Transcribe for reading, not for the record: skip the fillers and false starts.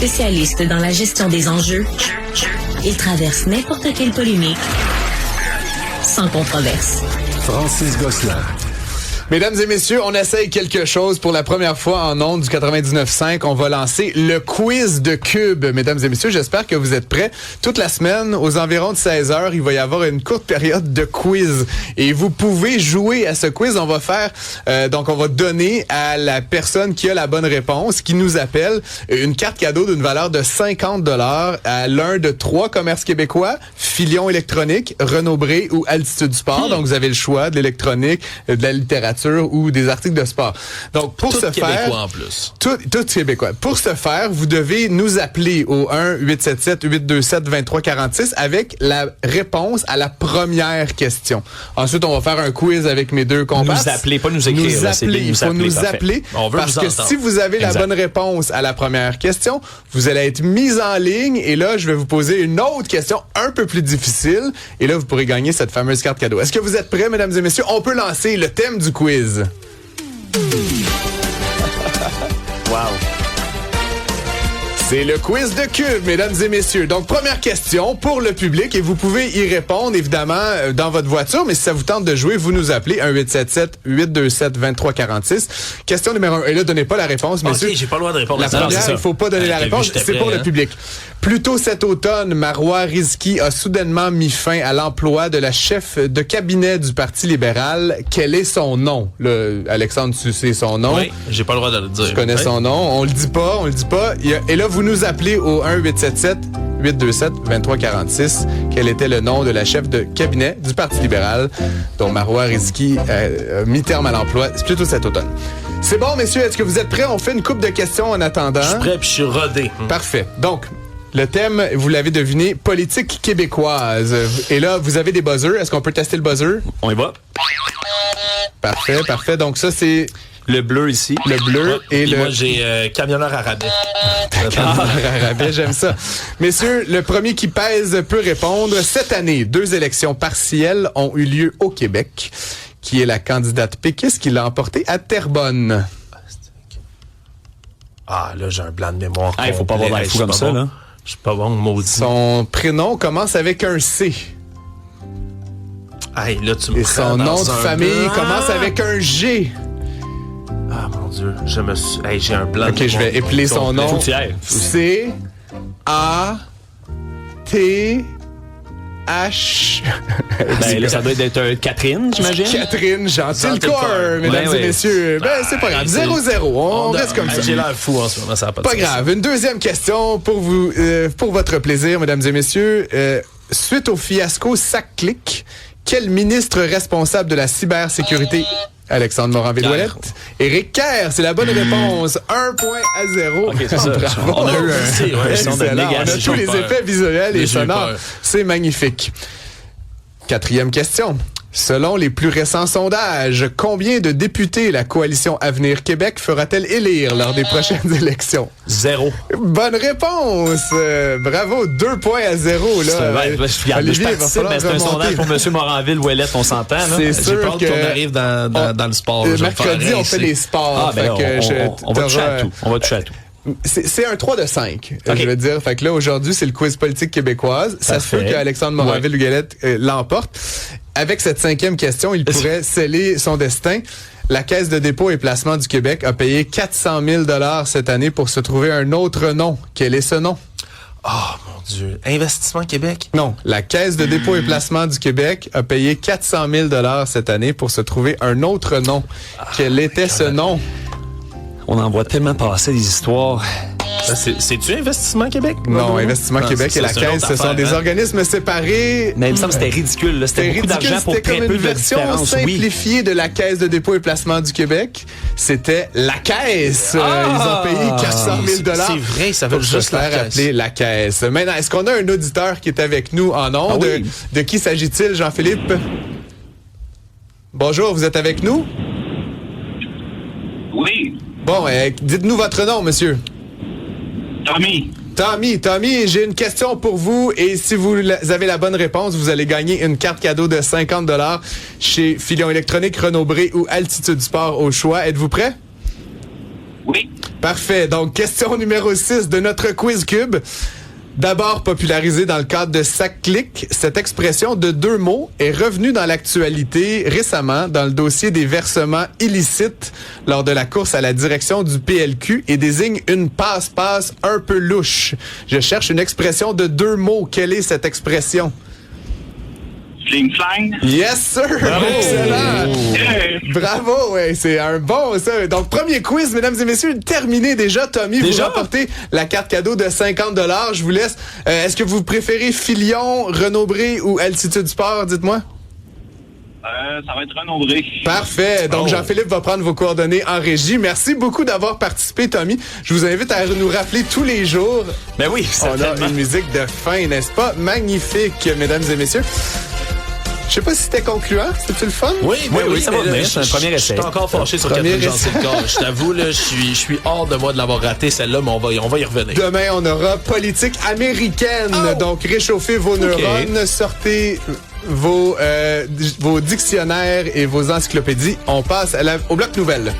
Spécialiste dans la gestion des enjeux, il traverse n'importe quelle polémique sans controverse. Francis Gosselin. Mesdames et messieurs, on essaye quelque chose pour la première fois en ondes du 99.5. On va lancer le quiz de Cube. Mesdames et messieurs, j'espère que vous êtes prêts. Toute la semaine, aux environs de 16 heures, il va y avoir une courte période de quiz. Et vous pouvez jouer à ce quiz. On va faire, donc on va donner à la personne qui a la bonne réponse, qui nous appelle, une carte cadeau d'une valeur de 50 $ à l'un de 3 commerces québécois, Filion électronique, Renaud-Bré ou Altitude Sport. Donc vous avez le choix de l'électronique, de la littérature ou des articles de sport. Donc, pour tout ce québécois faire... en plus. Tout québécois. Pour ce faire, vous devez nous appeler au 1-877-827-2346 avec la réponse à la première question. Ensuite, on va faire un quiz avec mes deux compasses. Nous appeler, pas nous écrire. Nous appeler. Il faut nous appeler. On veut parce vous que entendre. si vous avez la bonne réponse à la première question, vous allez être mis en ligne et là, je vais vous poser une autre question un peu plus difficile et là, vous pourrez gagner cette fameuse carte cadeau. Est-ce que vous êtes prêts, mesdames et messieurs? On peut lancer le thème du quiz. Wow. C'est le quiz de Cube, mesdames et messieurs. Donc, première question pour le public et vous pouvez y répondre, évidemment, dans votre voiture. Mais si ça vous tente de jouer, vous nous appelez 1-877-827-2346. Question numéro 1. Et là, donnez pas la réponse, messieurs. OK, j'ai pas le droit de répondre La à ça. première, il faut pas donner la réponse. C'est pour le public. Plus tôt cet automne, Marois Rizki a soudainement mis fin à l'emploi de la chef de cabinet du Parti libéral. Quel est son nom? Là, Alexandre, tu sais son nom. Oui, j'ai pas le droit de le dire. Je connais son nom. On le dit pas. Et là, vous nous appelez au 1-877-827-2346. Quel était le nom de la chef de cabinet du Parti libéral, dont Marois Rizki a mis terme à l'emploi? C'est plutôt cet automne. C'est bon, messieurs. Est-ce que vous êtes prêts? On fait une couple de questions en attendant. Je suis prêt puis je suis rodé. Parfait. Donc, le thème, vous l'avez deviné, politique québécoise. Et là, vous avez des buzzers. Est-ce qu'on peut tester le buzzer? On y va. Parfait, parfait. Donc ça, c'est Le bleu ici. le bleu et Puis le... moi, j'ai camionneur à rabais. Rabais, j'aime ça. Messieurs, le premier qui pèse peut répondre. Cette année, 2 élections partielles ont eu lieu au Québec. Qui est la candidate péquiste qui l'a emporté à Terrebonne? Ah, là, j'ai un blanc de mémoire. Ah, il faut pas avoir complet. l'air fou Je suis comme pas ça, bon. là. Je suis pas bon, maudit. Son prénom commence avec un C. Hey, là, tu me Et prends son dans nom de un famille blanc. commence avec un G. Ah, mon Dieu, je me suis... Hey, j'ai un blanc de OK, je vais mémoire épeler son complet. nom. Faut que tu y ailles. C-A-T-H... Ben, là, ça doit être Catherine, j'imagine. Catherine Gentilcorps, Gentilcorps. mesdames Ouais, et messieurs. Ben, c'est pas grave. 0-0. On reste comme ça. J'ai l'air fou en ce moment, ça va pas de Pas sens. grave. Une deuxième question pour vous, pour votre plaisir, mesdames et messieurs. Suite au fiasco SAC-Clic, quel ministre responsable de la cybersécurité? Alexandre Morin-Villouellette. Éric Kerr, c'est la bonne réponse. 1-0. OK, c'est ça. Bravo. On a eu un son de Excellent. On a négation. tous les effets visuels et J'ai sonores. peur. C'est magnifique. Quatrième question. Selon les plus récents sondages, combien de députés la coalition Avenir Québec fera-t-elle élire lors des prochaines élections? 0. Bonne réponse! Bravo, 2-0. Là. Je Olivier, il va participe, falloir mais c'est un remonter. sondage pour M. Moranville-Ouellette, on s'entend. Là. C'est J'ai sûr peur que... qu'on arrive dans le sport. Je vais me faire mercredi, on rincer. fait les sports. Ah, ben, Fait que on va toucher à tout. On va toucher à tout. C'est un 3 de 5, Ok. je veux dire. Fait que là, aujourd'hui, c'est le quiz politique québécoise. Ça se peut Parfait. qu'Alexandre Moranville-Ouellette l'emporte. Avec cette 5e question, il pourrait sceller son destin. La Caisse de dépôt et placement du Québec a payé 400 000 $ cette année pour se trouver un autre nom. Quel est ce nom? Oh, mon Dieu. Investissement Québec? Non, la Caisse de dépôt et placement du Québec a payé 400 000 $ cette année pour se trouver un autre nom. Quel était ce nom? On en voit tellement passer des histoires. C'est-tu Investissement Québec? Non, Investissement Non, Québec c'est et la ça, c'est une Caisse, autre ce sont affaire, des hein? organismes séparés. Mais il me semble que c'était ridicule. Là. C'était beaucoup d'argent pour C'était très comme peu une de version différence. Oui. simplifiée de la Caisse de dépôt et placement du Québec. C'était la Caisse. Ah! Ils ont payé 400 000 $ C'est vrai, ça veut pour se juste la faire Caisse. appeler la Caisse. Maintenant, est-ce qu'on a un auditeur qui est avec nous en ondes? Ah oui. De qui s'agit-il, Jean-Philippe? Bonjour, vous êtes avec nous? Oui, Bon, dites-nous votre nom, monsieur. Tommy. Tommy, j'ai une question pour vous et si vous avez la bonne réponse, vous allez gagner une carte cadeau de 50 $ chez Filion électronique, Renaud-Bré ou Altitude Sport au choix. Êtes-vous prêt? Oui. Parfait. Donc, question numéro 6 de notre quiz cube. D'abord popularisée dans le cadre de SAC-Clic, cette expression de 2 mots est revenue dans l'actualité récemment dans le dossier des versements illicites lors de la course à la direction du PLQ et désigne une passe-passe un peu louche. Je cherche une expression de 2 mots. Quelle est cette expression? Fling-flang. Yes, sir! Bravo! Excellent! Bravo, ouais, c'est un bon, ça. Donc, premier quiz, mesdames et messieurs, terminé déjà. Tommy, vous remportez la carte cadeau de 50 $. Je vous laisse. Est-ce que vous préférez Filion, Renaud-Bré ou Altitude Sport? Dites-moi. Ça va être Renaud-Bré. Parfait. Donc, Jean-Philippe va prendre vos coordonnées en régie. Merci beaucoup d'avoir participé, Tommy. Je vous invite à nous rappeler tous les jours. Ben oui, on a une musique de fin, n'est-ce pas? Magnifique, mesdames et messieurs. Je sais pas si c'était concluant. C'était-tu le fun? Oui, ça va venir. C'est un premier essai. Je suis encore fâché sur Catherine Jean-Sylvain. Je t'avoue, là, je suis hors de moi de l'avoir raté, celle-là, mais on va y revenir. Demain, on aura politique américaine. Donc, réchauffez vos neurones, sortez vos dictionnaires et vos encyclopédies. On passe au bloc nouvelles.